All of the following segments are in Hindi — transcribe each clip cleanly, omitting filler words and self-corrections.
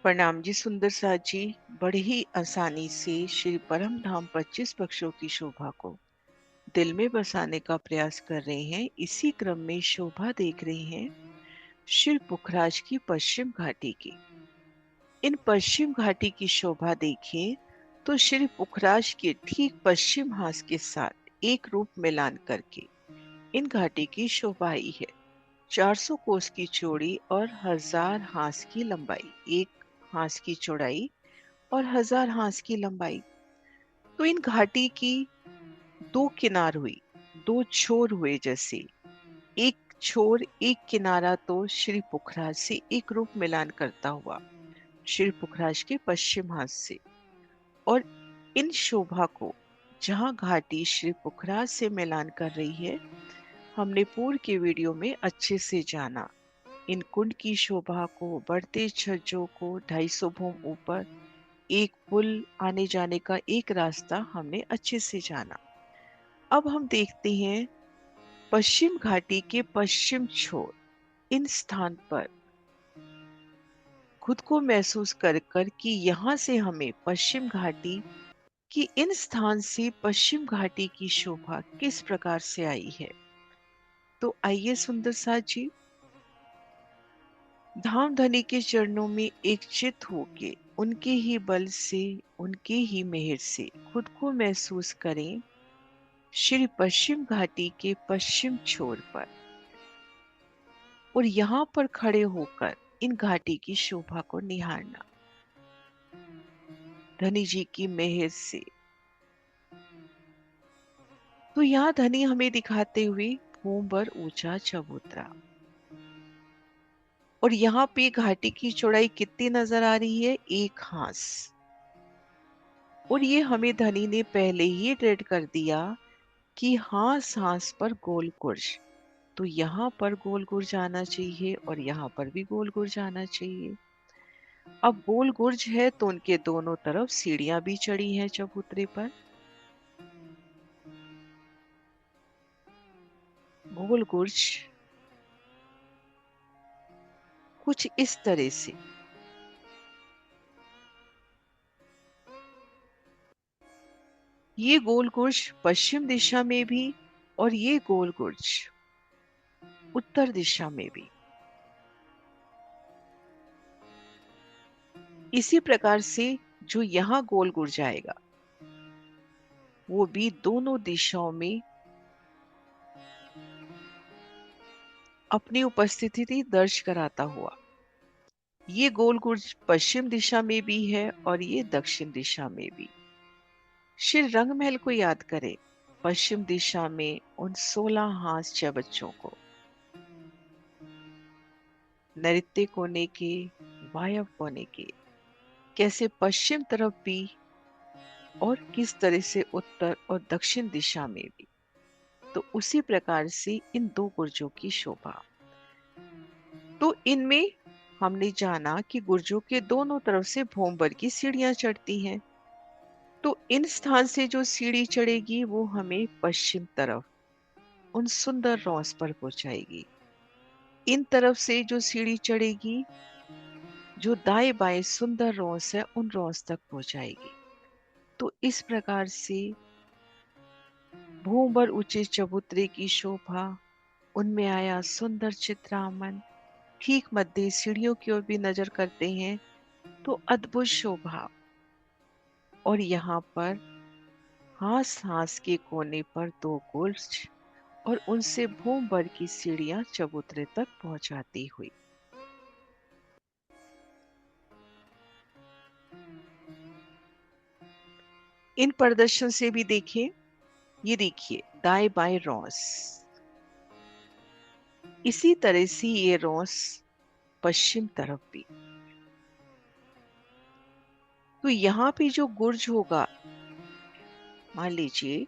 प्रणाम जी सुंदर साथ जी। बड़े ही आसानी से श्री परम धाम 25 पक्षों की शोभा को दिल में बसाने का प्रयास कर रहे हैं। इसी क्रम में शोभा देख रहे हैं श्री पुखराज की पश्चिम घाटी की। इन पश्चिम घाटी की शोभा देखें तो श्री पुखराज के ठीक पश्चिम हास के साथ एक रूप मिलान करके इन घाटी की शोभा आई है। 400 कोस की चौड़ी और 1000 हास की लंबाई, एक हास की चौड़ाई और 1000 हास की लंबाई। तो इन घाटी की दो किनार हुई, दो छोर हुए जैसे। एक छोर, एक किनारा तो श्री पुखराज से एक रूप मिलान करता हुआ श्री पुखराज के पश्चिम हाथ से। और इन शोभा को जहां घाटी श्री पुखराज से मिलान कर रही है, हमने पूर्व के वीडियो में अच्छे से जाना। इन कुंड की शोभा को, बढ़ते छज्जों को, 250 भूम ऊपर एक पुल, आने जाने का एक रास्ता हमने अच्छे से जाना। अब हम देखते हैं पश्चिम घाटी के पश्चिम छोर इन स्थान पर खुद को महसूस कर कर कि यहाँ से हमें पश्चिम घाटी की इन स्थान से पश्चिम घाटी की शोभा किस प्रकार से आई है। तो आइए सुंदर साथ जी, धाम धनी के चरणों में एक चित होके उनके ही बल से, उनके ही मेहर से खुद को महसूस करें श्री पश्चिम घाटी के पश्चिम छोर पर। और यहाँ पर खड़े होकर इन घाटी की शोभा को निहारना धनी जी की मेहर से। तो यहाँ धनी हमें दिखाते हुए भूम पर ऊंचा चबूतरा। और यहाँ पे घाटी की चौड़ाई कितनी नजर आ रही है? एक हास। और ये हमें धनी ने पहले ही रेड कर दिया कि हास हास पर गोल गुर्ज। तो यहाँ पर गोल गुर्ज आना चाहिए और यहाँ पर भी गोल गुर्ज आना चाहिए। अब गोल गुर्ज है तो उनके दोनों तरफ सीढ़ियां भी चढ़ी हैं चबूतरे पर। गोल गुर्ज कुछ इस तरह से। ये गोल गुर्ज पश्चिम दिशा में भी और ये गोल गुर्ज उत्तर दिशा में भी। इसी प्रकार से जो यहाँ गोल गुर्ज आएगा वो भी दोनों दिशाओं में अपनी उपस्थिति दर्ज कराता हुआ। ये गोल गुर्ज पश्चिम दिशा में भी है और ये दक्षिण दिशा में भी। श्री रंगमहल को याद करें, पश्चिम दिशा में उन 16 हास्य बच्चों को नृत्य कोने के, वायव कोने के, कैसे पश्चिम तरफ भी और किस तरह से उत्तर और दक्षिण दिशा में भी। तो उसी प्रकार से इन दो गुर्जों की शोभा। तो इनमें हमने जाना कि गुर्जों के दोनों तरफ से भोंबर की सीढ़ियां चढ़ती हैं। तो इन स्थान से जो सीढ़ी चढ़ेगी वो हमें पश्चिम तरफ उन सुंदर रौस पर पहुंचाएगी। इन तरफ से जो सीढ़ी चढ़ेगी, जो दाएं बाएं सुंदर रौस है, उन रौस तक पहुंचाएगी। तो इस प्रकार से भूंबर ऊंचे चबूतरे की शोभा, उनमें आया सुंदर चित्रामन। ठीक मध्य सीढ़ियों की ओर भी नजर करते हैं तो अद्भुत शोभा। और यहाँ पर हास हास के कोने पर दो गुर्ज और उनसे भूमभर की सीढ़ियां चबूतरे तक पहुंचाती हुई। इन प्रदर्शन से भी देखिए, ये देखिए दाएं बाएं रौस। इसी तरह से ये रौस पश्चिम तरफ भी। तो यहाँ पे जो गुर्ज होगा, मान लीजिए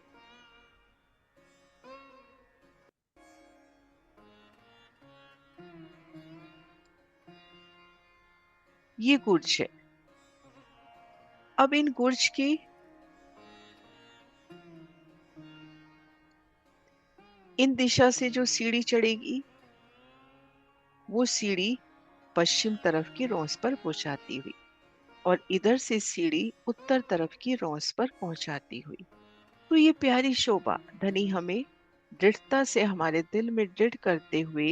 ये गुर्ज है। अब इन गुर्ज की इन दिशा से जो सीढ़ी चढ़ेगी वो सीढ़ी पश्चिम तरफ की रौस पर पहुंचाती हुई। और इधर से सीढ़ी उत्तर तरफ की रौस पर पहुंचाती हुई। तो ये प्यारी शोभा धनी हमें दृढ़ता से हमारे दिल में दृढ़ करते हुए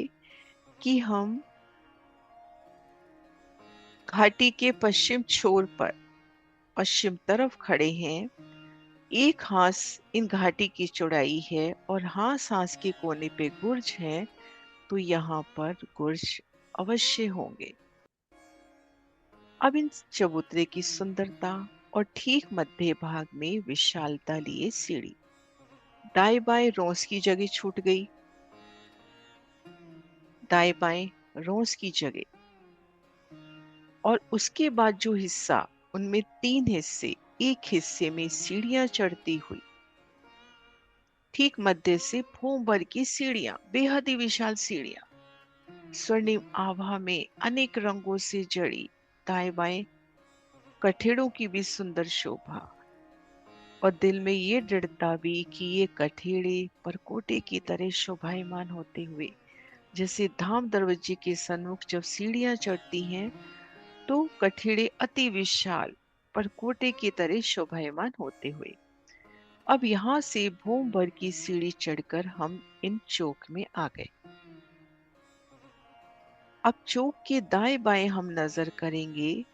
कि हम घाटी के पश्चिम छोर पर पश्चिम तरफ खड़े हैं। एक हांस इन घाटी की चौड़ाई है और हांस के कोने पे गुर्ज है, तो यहाँ पर गुर्ज अवश्य होंगे। अब इन चबूतरे की सुंदरता और ठीक मध्य भाग में विशालता लिए सीढ़ी दाएं बाएं रोंस की जगह छूट गई। दाएं बाएं रोंस की जगह और उसके बाद जो हिस्सा, उनमें 3 हिस्से, एक हिस्से में सीढ़ियां चढ़ती हुई, ठीक मध्य से भूम भर की सीढ़ियां, बेहद ही विशाल सीढ़ियां स्वर्णिम आभा में अनेक रंगों से जड़ी, दाएं बाएं कठेड़ों की भी सुंदर शोभा और दिल में ये दृढ़ता भी कि ये कठेड़े परकोटे की तरह शोभायमान होते हुए, जैसे धाम दरवाजे के सन्मुख जब सीढ़ियां चढ़ती हैं तो कठेड़े अति विशाल परकोटे की तरह शोभायमान होते हुए। अब यहाँ से भूम भर की सीढ़ी चढ़कर हम इन चौक में आ गए। अब चौक के दाएं बाएं हम नजर करेंगे,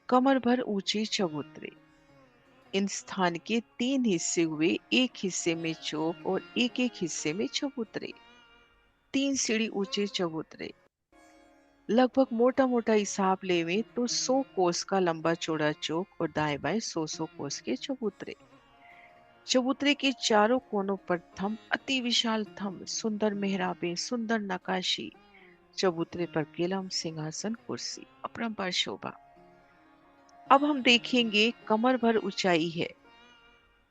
कमर भर ऊंचे चबूतरे। इन स्थान के 3 हिस्से हुए, एक हिस्से में चौक और एक हिस्से में चबूतरे। 3 सीढ़ी ऊंचे चबूतरे, लगभग मोटा मोटा हिसाब लेवे तो 100 कोस का लंबा चौड़ा चौक और दाएं बाएं 100 कोस के चबूतरे। चबूतरे के चारों कोनों पर थंब, अति विशाल थंब, सुंदर मेहराबें, सुंदर नकाशी। चबूतरे पर किलम, सिंहासन, कुर्सी, अपरंपार शोभा। अब हम देखेंगे कमर भर ऊंचाई है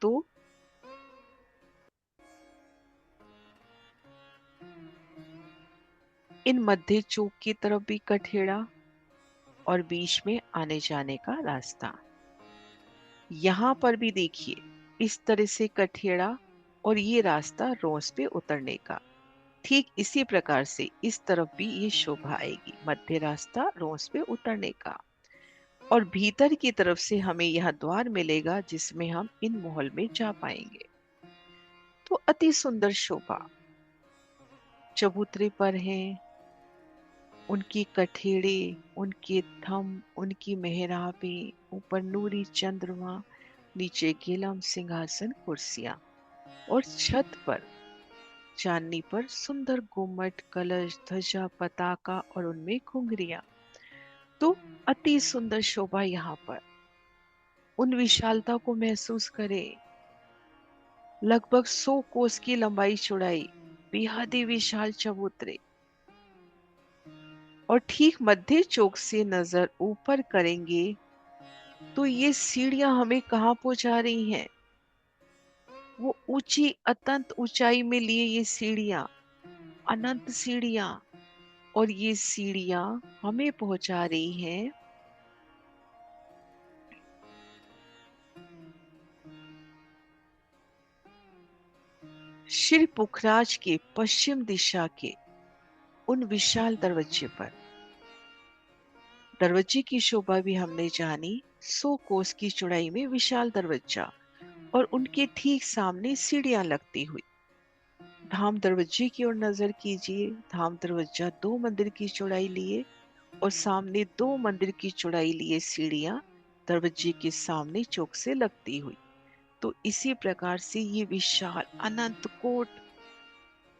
तो इन मध्य चौक की तरफ भी कठेड़ा और बीच में आने जाने का रास्ता। यहां पर भी देखिए इस तरह से कठेड़ा और ये रास्ता रोंस पे उतरने का। ठीक इसी प्रकार से इस तरफ भी ये शोभा आएगी, मध्य रास्ता रोंस पे उतरने का। और भीतर की तरफ से हमें यह द्वार मिलेगा जिसमें हम इन महल में जा पाएंगे। तो अति सुंदर शोभा चबूतरे पर हैं, उनकी कठेड़े, उनके थंब, उनकी मेहराबें, ऊपर नूरी चंद्रमा, नीचे गिलम, सिंहासन, कुर्सियां और छत पर चांदनी पर सुंदर गुम्मट, कलश, ध्वजा, पताका और उनमें घुंघरियां। तो अति सुंदर शोभा यहाँ पर। उन विशालता को महसूस करें। लगभग 100 कोस की लंबाई चौड़ाई, बेहद ही विशाल चबूतरे और ठीक मध्य चौक से नजर ऊपर करेंगे तो ये सीढ़ियां हमें कहाँ पहुंचा रही हैं? वो ऊंची अत्यंत ऊंचाई में लिए ये सीढ़ियां, अनंत सीढ़ियां, और ये सीढ़ियां हमें पहुंचा रही हैं श्री पुखराज के पश्चिम दिशा के उन विशाल दरवाजे पर। दरवाजे की शोभा भी हमने जानी, 100 कोस की चौड़ाई में विशाल दरवाजा और उनके ठीक सामने सीढ़ियां लगती हुई। धाम दरवाजे की ओर नजर कीजिए। धाम दरवाजा 2 मंदिर की चौड़ाई लिए और सामने 2 मंदिर की चौड़ाई लिए सीढ़ियां दरवाजे के सामने चौक से लगती हुई। तो इसी प्रकार से ये विशाल अनंत कोट,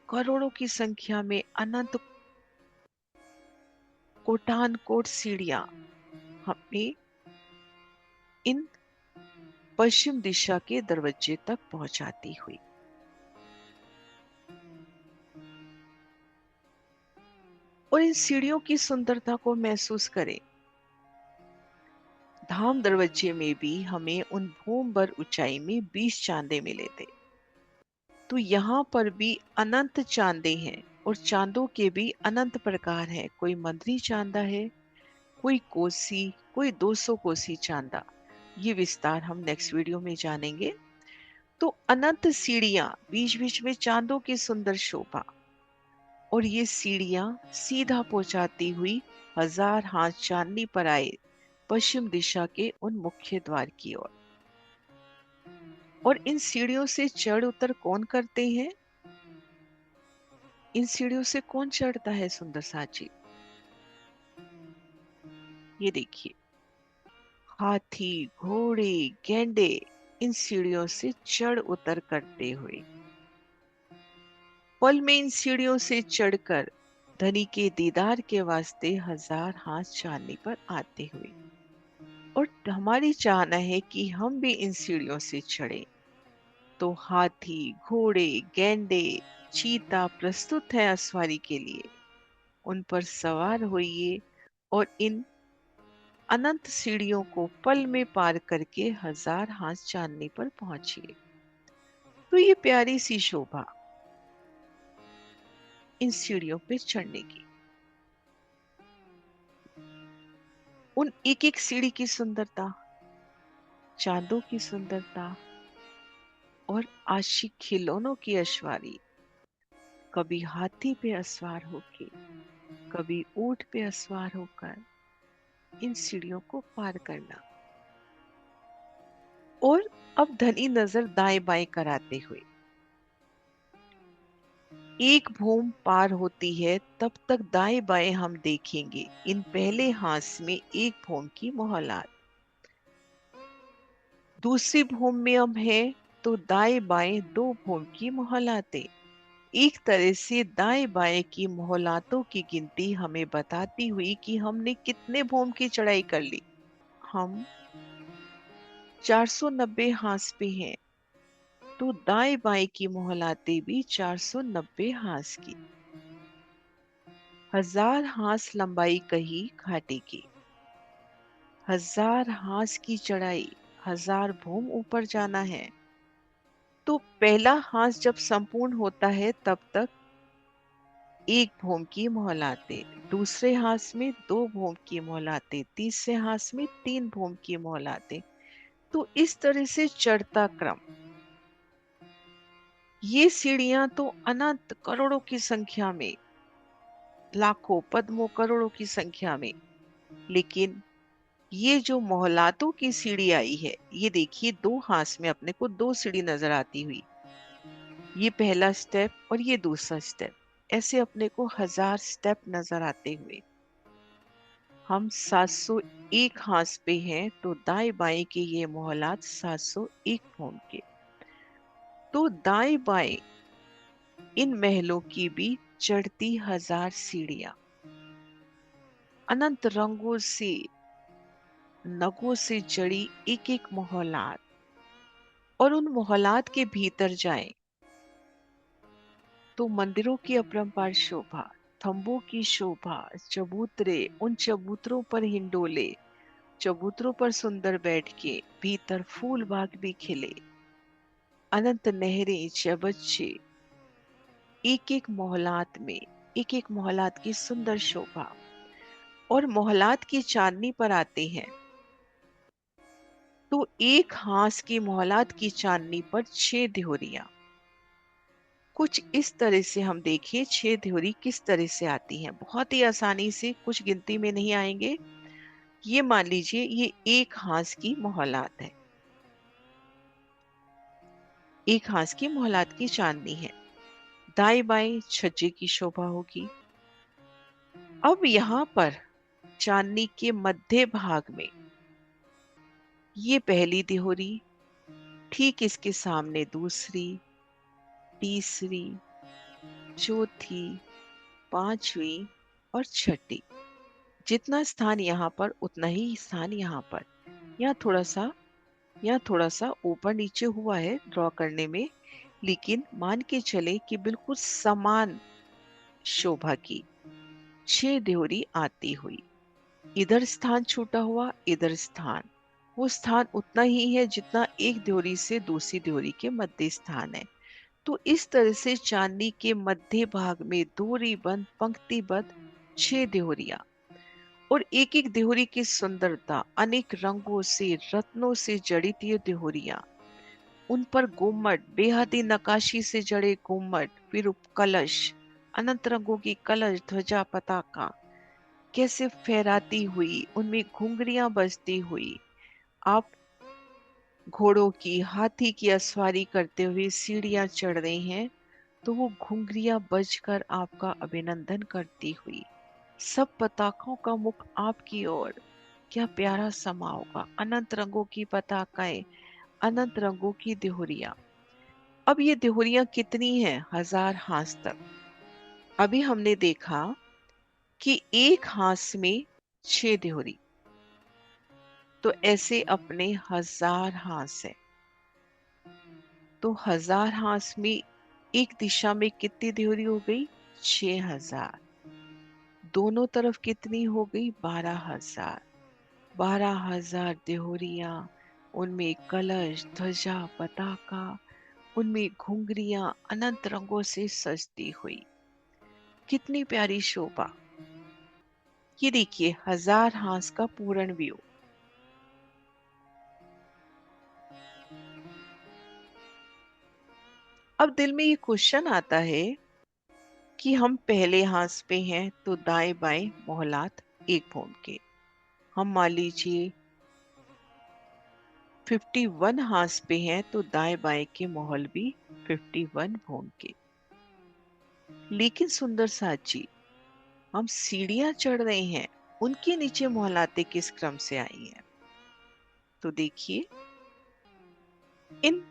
करोड़ों की संख्या में अनंत कोटान कोट सीढ़ियां हमें इन पश्चिम दिशा के दरवाजे तक पहुंचाती हुई। और इन सीढ़ियों की सुंदरता को महसूस करें। धाम दरवाजे में भी हमें उन भूम भर ऊंचाई में 20 चांदे मिले थे। तो यहाँ पर भी अनंत चांदे हैं और चांदों के भी अनंत प्रकार हैं। कोई मंदरी चांदा है, कोई कोसी, कोई 200 कोसी चांदा। ये विस्तार हम नेक्स्ट वीडियो में जानेंगे। तो अनंत सीढ़ियां, बीच बीच में चांदों की सुंदर शोभा और ये सीढ़ियां सीधा पहुंचाती हुई 1000 हाथ चांदनी पर आए पश्चिम दिशा के उन मुख्य द्वार की ओर। और इन सीढ़ियों से चढ़ उतर कौन करते हैं? इन सीढ़ियों से कौन चढ़ता है सुंदर साची? ये देखिए, हाथी, घोड़े, गैंडे इन सीढ़ियों से चढ़ उतर करते हुए। पल में इन सीढ़ियों से चढ़कर धनी के दीदार के वास्ते 1000 हाथ चांदनी पर आते हुए। और हमारी चाहना है कि हम भी इन सीढ़ियों से चढ़े। तो हाथी, घोड़े, गैंडे, चीता प्रस्तुत है असवारी के लिए। उन पर सवार होइए और इन अनंत सीढ़ियों को पल में पार करके 1000 हाथ चांदनी पर पहुंचिए। तो ये प्यारी सी शोभा इन सीढ़ियों पे चढ़ने की, उन एक एक सीढ़ी की सुंदरता, चांदों की सुंदरता और आशिक खिलौनों की अश्वारी, कभी हाथी पे असवार होके, कभी ऊंट पे असवार होकर इन सीढ़ियों को पार करना। और अब धनी नजर दाएं बाएं कराते हुए, एक भूम पार होती है तब तक दाएं बाएं हम देखेंगे इन पहले हाथ में एक भूम की मोहलात। दूसरी भूम में हम हैं तो दाएं बाएं दो भूम की मोहलातें। एक तरह से दाएं बाएं की मोहलातों की गिनती हमें बताती हुई कि हमने कितने भूम की चढ़ाई कर ली। हम 490 हाथ पे हैं तो दाएं बाएं की मोहलातें भी 490 हाथ की। 1000 हाथ लंबाई कही घाटी की, 1000 हाथ की चढ़ाई, 1000 भूम ऊपर जाना है। तो पहला हाथ जब संपूर्ण होता है तब तक एक भूम की मोहलातें, दूसरे हाथ में दो भूम की मोहलातें, तीसरे हाथ में तीन भूम की मोहलातें। तो इस तरह से चढ़ता क्रम। ये सीढ़ियां तो अनंत करोड़ों की संख्या में, लाखों पद्मों करोड़ों की संख्या में, लेकिन ये जो मोहलातों की सीढ़ी आई है, ये देखिए दो हाथ में अपने को दो सीढ़ी नजर आती हुई। ये पहला स्टेप और ये दूसरा स्टेप, ऐसे अपने को 1000 स्टेप नजर आते हुए। हम 701 हाथ पे हैं तो दाएं बाएं के ये मोहलात 701 भूम के। तो दाएं बाएं इन महलों की भी चढ़ती 1000 सीढ़ियां, अनंत रंगों से नगों से जड़ी एक एक मोहलात। और उन मोहलात के भीतर जाएं तो मंदिरों की अपरंपार शोभा, थंबों की शोभा, चबूतरे, उन चबूतरों पर हिंडोले, चबूतरों पर सुंदर बैठ के भीतर फूल बाग भी खिले, अनंत नहरें, चबच्चे, एक एक मोहलात में, एक एक मोहलात की सुंदर शोभा। और मोहलात की चांदनी पर आते हैं तो एक हाथ की मोहलात की चांदनी पर 6 ध्योरियां। कुछ इस तरह से हम देखें 6 ध्योरी किस तरह से आती हैं, बहुत ही आसानी से, कुछ गिनती में नहीं आएंगे। ये मान लीजिए ये एक हाथ की मोहलात है, एक हाथ की मोहलात की चांदनी है, दाएं बाएं छज्जे की शोभा होगी। अब यहां पर चांदनी के मध्य भाग में ये पहली दिहोरी, ठीक इसके सामने दूसरी, तीसरी, चौथी, पांचवी और छठी। जितना स्थान यहाँ पर उतना ही स्थान यहाँ पर। यहाँ थोड़ा सा ऊपर नीचे हुआ है ड्रॉ करने में, लेकिन मान के चले कि बिल्कुल समान शोभा की 6 देहरी आती हुई। इधर स्थान छूटा हुआ, इधर स्थान, वो स्थान उतना ही है जितना एक देहरी से दूसरी देहरी के मध्य स्थान है। तो इस तरह से चांदनी के मध्य भाग में दोहरी बंद पंक्तिबद्ध 6 देहरियां। और एक एक देहरी की सुंदरता, अनेक रंगों से रत्नों से जड़ित ये देहरियां, उन पर गुम्मट, बेहदी नकाशी से जड़े गुम्मट, फिर कलश, अनंत रंगों की कलश, ध्वजा, पताका, कैसे फहराती हुई, उनमें घुंघरियां बजती हुई आप घोड़ों की, हाथी की सवारी करते हुए सीढ़ियां चढ़ रहे हैं, तो वो घुंघरियां बजकर आपका अभिनंदन करती हुई, सब पताकों का मुख आपकी ओर, क्या प्यारा समा होगा। अनंत रंगों की पताकाएं, अनंत रंगों की देहुरियां। अब ये देहुरियां कितनी हैं? 1000 हाथ तक। अभी हमने देखा कि एक हाथ में 6 देहुरी, तो ऐसे अपने 1000 हाथ है। तो 1000 हाथ में एक दिशा में कितनी देहुरी हो गई? 6000। दोनों तरफ कितनी हो गई? 12000। 12000 देहुरियां, उनमें कलश, ध्वजा, पताका, उनमें घुंघरियां अनंत रंगों से सजती हुई, कितनी प्यारी शोभा। ये देखिए 1000 हाथ का पूर्ण व्यू। अब दिल में ये क्वेश्चन आता है कि हम पहले हाथ पे हैं तो दाएं बाएं मोहलात एक भूम के। हम मान लीजिए 51 हाथ पे हैं तो दाएं बाएं के मोहल भी 51 भूम के। लेकिन सुंदर साथ जी, हम सीढ़ियां चढ़ रहे हैं, उनके नीचे मोहलाते किस क्रम से आई हैं? तो देखिए, इन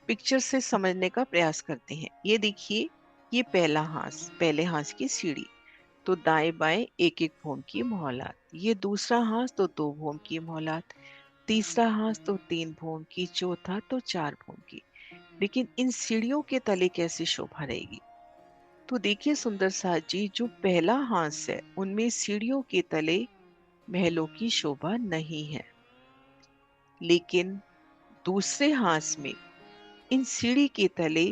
पिक्चर से समझने का प्रयास करते हैं। ये देखिए, ये पहला हाथ, पहले हाथ की सीढ़ी, तो दाएं बाएं एक एक भूम की मोहलात। ये दूसरा हाथ तो 2 भूम की मोहलात, तीसरा हाथ तो 3 भूम की, चौथा तो 4 भूम की। लेकिन इन सीढ़ियों के तले कैसी शोभा रहेगी? तो देखिए सुंदर साथ जी, जो पहला हाथ है उनमें सीढ़ियों के तले महलों की शोभा नहीं है। लेकिन दूसरे हाथ में इन सीढ़ी के तले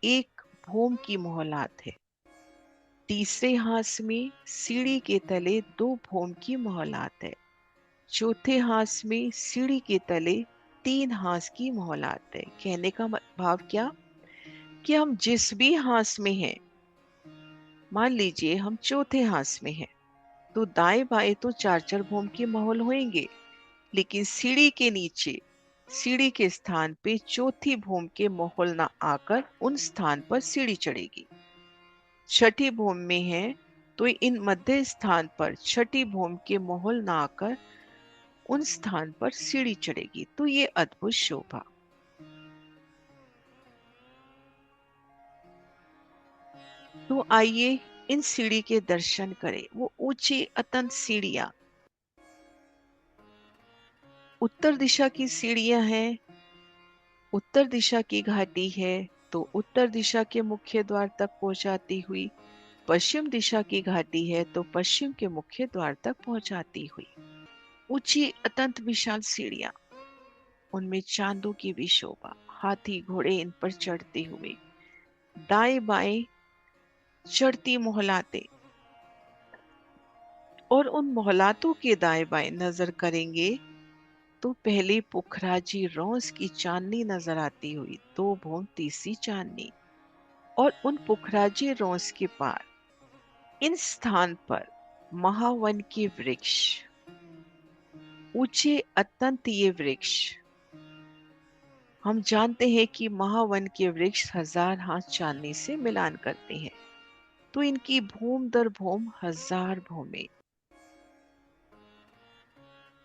एक भूम की मोहलात है। तीसरे हाथ में सीढ़ी के तले 2 भूम की मोहलात है। चौथे हाथ में सीढ़ी के तले 3 हाथ की मोहलात है। कहने का भाव क्या कि हम जिस भी हाथ में हैं, मान लीजिए हम चौथे हाथ में हैं, तो दाएं बाएं तो 4 भूम के महल होंगे, लेकिन सीढ़ी के नीचे, सीढ़ी के स्थान पे चौथी भूम के महल ना आकर उन स्थान पर सीढ़ी चढ़ेगी। छठी भूम में है तो इन मध्य स्थान पर छठी भूम के महल ना आकर उन स्थान पर सीढ़ी चढ़ेगी। तो ये अद्भुत शोभा। तो आइए इन सीढ़ी के दर्शन करें। वो ऊंची अतंत सीढ़ियां, उत्तर दिशा की सीढ़ियां हैं, उत्तर दिशा की घाटी है, तो उत्तर दिशा के मुख्य द्वार तक पहुंचाती हुई। पश्चिम दिशा की घाटी है तो पश्चिम के मुख्य द्वार तक पहुंचाती हुई। ऊंची अत्यंत विशाल सीढ़ियां, उनमें चांदों की भी शोभा, हाथी घोड़े इन पर चढ़ते हुए, दाएं बाएं चढ़ती मोहलाते, और उन मोहलातों के दाएं बाएं नजर करेंगे तो पहले पुखराजी रोज की चांदनी नजर आती हुई, 2 भूम तीसरी चांदनी, और उन पुखराजी रोज के पार इन स्थान पर महावन के वृक्ष, ऊंचे अत्यंत ये वृक्ष। हम जानते हैं कि महावन के वृक्ष 1000 हाथ चांदनी से मिलान करते हैं, तो इनकी भूम दर भूम 1000 भूमें।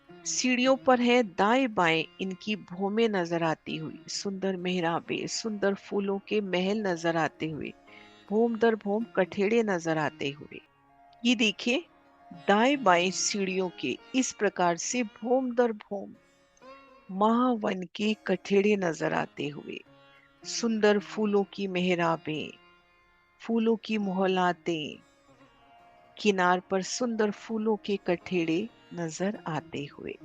सीढ़ियों पर है दाएं बाएं इनकी भूमें नजर आती हुई, सुंदर मेहराबे, सुंदर फूलों के महल नजर आते हुए, भूम दर भूम कठेड़े नजर आते हुए। ये देखिए, दाएं बाएं सीढ़ियों के इस प्रकार से भूम दर भूम महावन के कठेड़े नजर आते हुए, सुंदर फूलों की मेहराबें, फूलों की मोहलातें, किनार पर सुंदर फूलों के कठेड़े नजर आते हुए।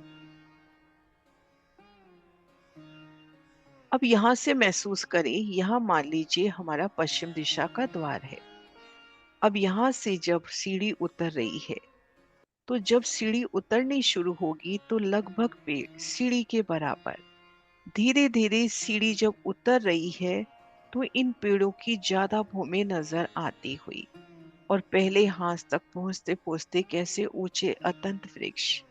अब यहां से महसूस करें, यहां मान लीजिए हमारा पश्चिम दिशा का द्वार है। अब यहां से जब सीढ़ी उतर रही है, तो जब सीढ़ी उतरनी शुरू होगी तो लगभग पेड़ सीढ़ी के बराबर, धीरे धीरे सीढ़ी जब उतर रही है तो इन पेड़ों की ज्यादा भूमि नजर आती हुई, और पहले हाथ तक पहुंचते पहुंचते कैसे ऊंचे अतंत वृक्ष,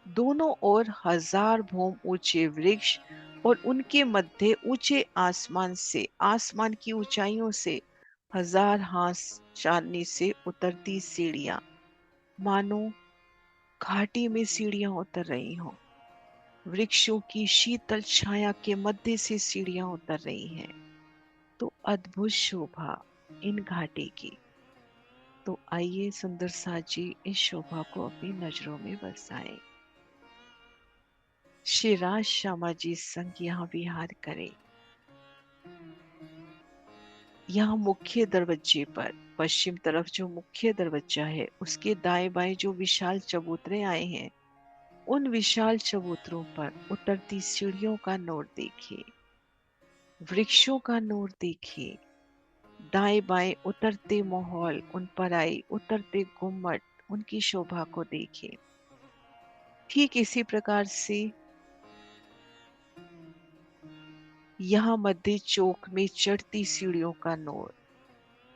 दोनों ओर 1000 भौम ऊंचे वृक्ष और उनके मध्य ऊंचे आसमान से, आसमान की ऊंचाइयों से 1000 हाथ चांदनी से उतरती सीढ़ियां, मानो घाटी में सीढ़ियां उतर रही हों। वृक्षों की शीतल छाया के मध्य से सीढ़ियां उतर रही हैं। तो अद्भुत शोभा इन घाटी की। तो आइए सुंदर साथ जी इस शोभा को अपनी नजरों में बसाएं। श्री राज श्यामा जी संग यहाँ विहार करें। यहाँ मुख्य दरवाजे पर पश्चिम तरफ जो मुख्य दरवाजा है उसके दाएं बाएं जो विशाल चबूतरे आए हैं, उन विशाल चबूतरों पर उतरती सीढ़ियों का नूर देखिए, वृक्षों का नूर देखिए, दाएं बाएं उतरते माहौल, उन पर आई उतरते गुम्मट, उनकी शोभा को देखिए। ठीक इसी प्रकार से यहाँ मध्य चौक में चढ़ती सीढ़ियों का नूर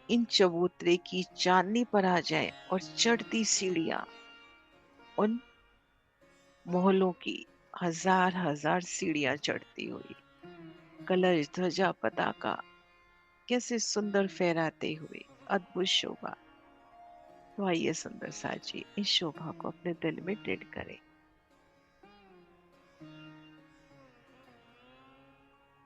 इन चबूतरे की चांदनी पर आ जाए और चढ़ती सीढ़ियां उन मोहल्लों की 1000 सीढ़ियां चढ़ती हुई, कलश ध्वजा पताका कैसे सुंदर फहराते हुए, अद्भुत शोभा। तो आइए सुंदर साथ जी इस शोभा को अपने दिल में दृढ़ करें।